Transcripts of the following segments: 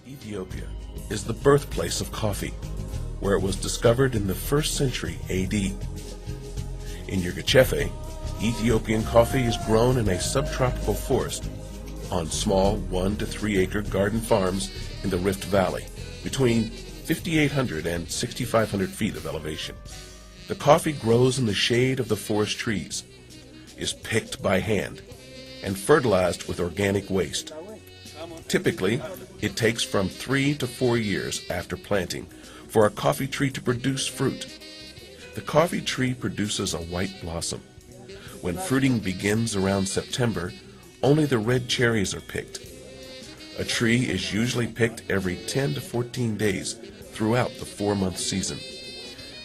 Ethiopia is the birthplace of coffee, where it was discovered in the 1st century AD. In Yirgacheffe, Ethiopian coffee is grown in a subtropical forest on small 1 to 3 acre garden farms in the Rift Valley, between 5,800 and 6,500 feet of elevation. The coffee grows in the shade of the forest trees, is picked by hand, and fertilized with organic waste. Typically, it takes from 3 to 4 years after planting for a coffee tree to produce fruit. The coffee tree produces a white blossom. When fruiting begins around September, only the red cherries are picked. A tree is usually picked every 10 to 14 days throughout the 4-month season.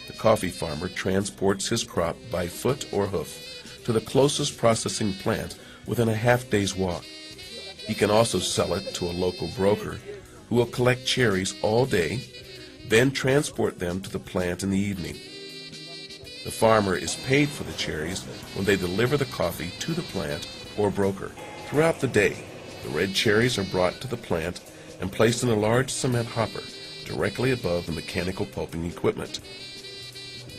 The coffee farmer transports his crop by foot or hoof to the closest processing plant within a half-day's walk. He can also sell it to a local broker who will collect cherries all day, then transport them to the plant in the evening. The farmer is paid for the cherries when they deliver the coffee to the plant or broker. Throughout the day, the red cherries are brought to the plant and placed in a large cement hopper directly above the mechanical pulping equipment.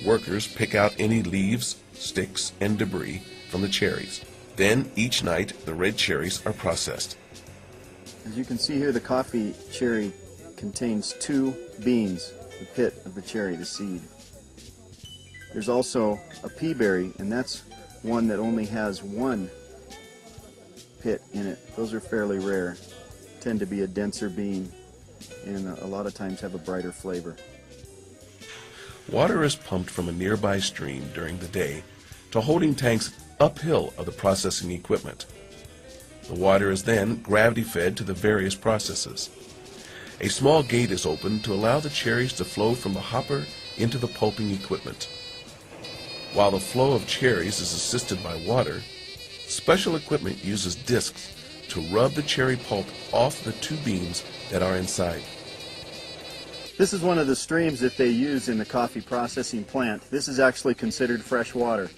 Workers pick out any leaves, sticks, and debris from the cherries. Then, each night, the red cherries are processed. As you can see here, the coffee cherry contains 2 beans, the pit of the cherry, the seed. There's also a pea berry, and that's one that only has 1 pit in it. Those are fairly rare, tend to be a denser bean, and a lot of times have a brighter flavor. Water is pumped from a nearby stream during the day to holding tanks uphill of the processing equipment. The water is then gravity-fed to the various processes. A small gate is opened to allow the cherries to flow from the hopper into the pulping equipment. While the flow of cherries is assisted by water, special equipment uses discs to rub the cherry pulp off the 2 beans that are inside. This is one of the streams that they use in the coffee processing plant. This is actually considered fresh water.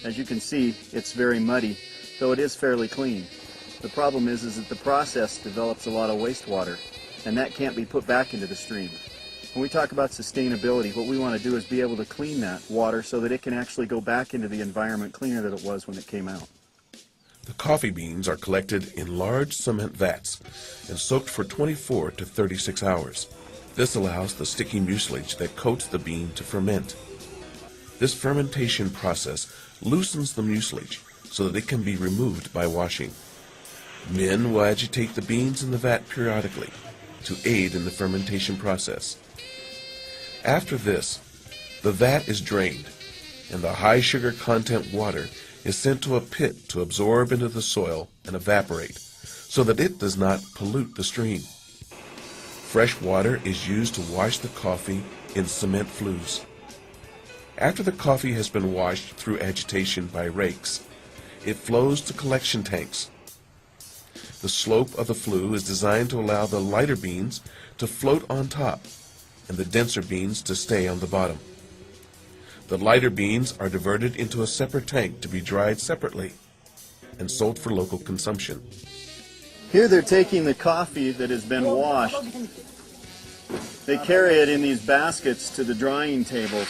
As you can see, it's very muddy, though it is fairly clean. The problem is that the process develops a lot of wastewater, and that can't be put back into the stream. When we talk about sustainability, what we want to do is be able to clean that water so that it can actually go back into the environment cleaner than it was when it came out. The coffee beans are collected in large cement vats and soaked for 24 to 36 hours. This allows the sticky mucilage that coats the bean to ferment. This fermentation process loosens the mucilage so that it can be removed by washing. Men will agitate the beans in the vat periodically to aid in the fermentation process. After this, the vat is drained, and the high sugar content water is sent to a pit to absorb into the soil and evaporate, so that it does not pollute the stream. Fresh water is used to wash the coffee in cement flues. After the coffee has been washed through agitation by rakes, it flows to collection tanks. The slope of the flue is designed to allow the lighter beans to float on top and the denser beans to stay on the bottom. The lighter beans are diverted into a separate tank to be dried separately and sold for local consumption. Here they're taking the coffee that has been washed. They carry it in these baskets to the drying tables.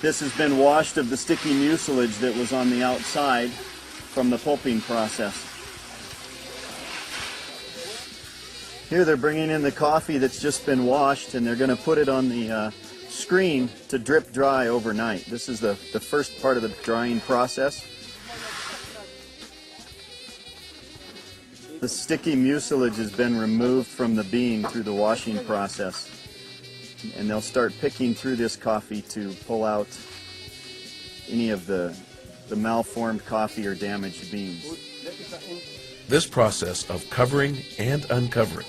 This has been washed of the sticky mucilage that was on the outside from the pulping process. Here they're bringing in the coffee that's just been washed, and they're going to put it on the screen to drip dry overnight. This is the first part of the drying process. The sticky mucilage has been removed from the bean through the washing process, and they'll start picking through this coffee to pull out any of the malformed coffee or damaged beans. This process of covering and uncovering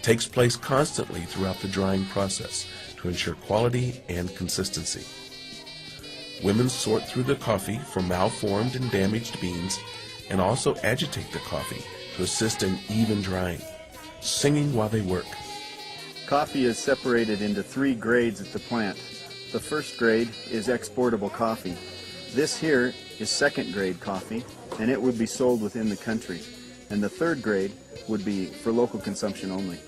takes place constantly throughout the drying process to ensure quality and consistency. Women sort through the coffee for malformed and damaged beans and also agitate the coffee to assist in even drying, singing while they work. Coffee is separated into 3 grades at the plant. The first grade is exportable coffee. This here is 2nd grade coffee, and it would be sold within the country. And the 3rd grade would be for local consumption only.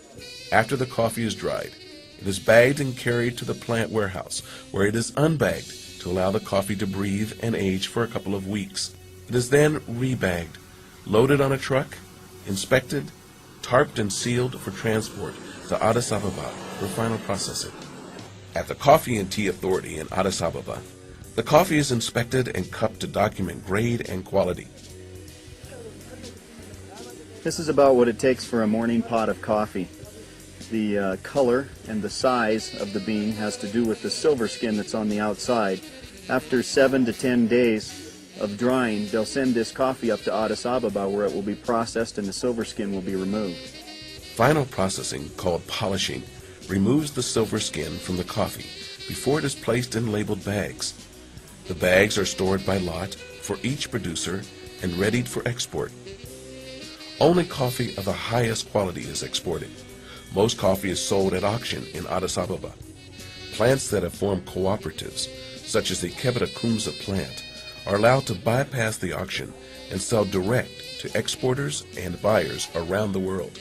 After the coffee is dried, it is bagged and carried to the plant warehouse, where it is unbagged to allow the coffee to breathe and age for a couple of weeks. It is then rebagged, loaded on a truck, inspected, tarped and sealed for transport to Addis Ababa for final processing. At the Coffee and Tea Authority in Addis Ababa, the coffee is inspected and cupped to document grade and quality. This is about what it takes for a morning pot of coffee. The color and the size of the bean has to do with the silver skin that's on the outside. After 7 to 10 days of drying, they'll send this coffee up to Addis Ababa, where it will be processed and the silver skin will be removed. Final processing, called polishing, removes the silver skin from the coffee before it is placed in labeled bags. The bags are stored by lot for each producer and readied for export. Only coffee of the highest quality is exported. Most coffee is sold at auction in Addis Ababa. Plants that have formed cooperatives, such as the Kebita Kumza plant, are allowed to bypass the auction and sell direct to exporters and buyers around the world.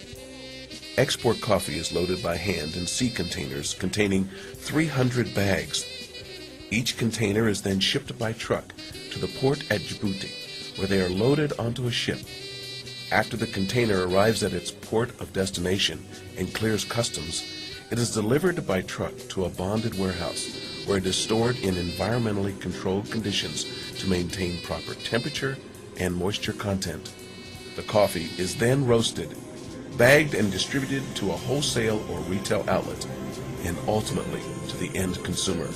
Export coffee is loaded by hand in sea containers containing 300 bags. Each container is then shipped by truck to the port at Djibouti, where they are loaded onto a ship. After the container arrives at its port of destination and clears customs, it is delivered by truck to a bonded warehouse, where it is stored in environmentally controlled conditions to maintain proper temperature and moisture content. The coffee is then roasted, bagged and distributed to a wholesale or retail outlet, and ultimately to the end consumer.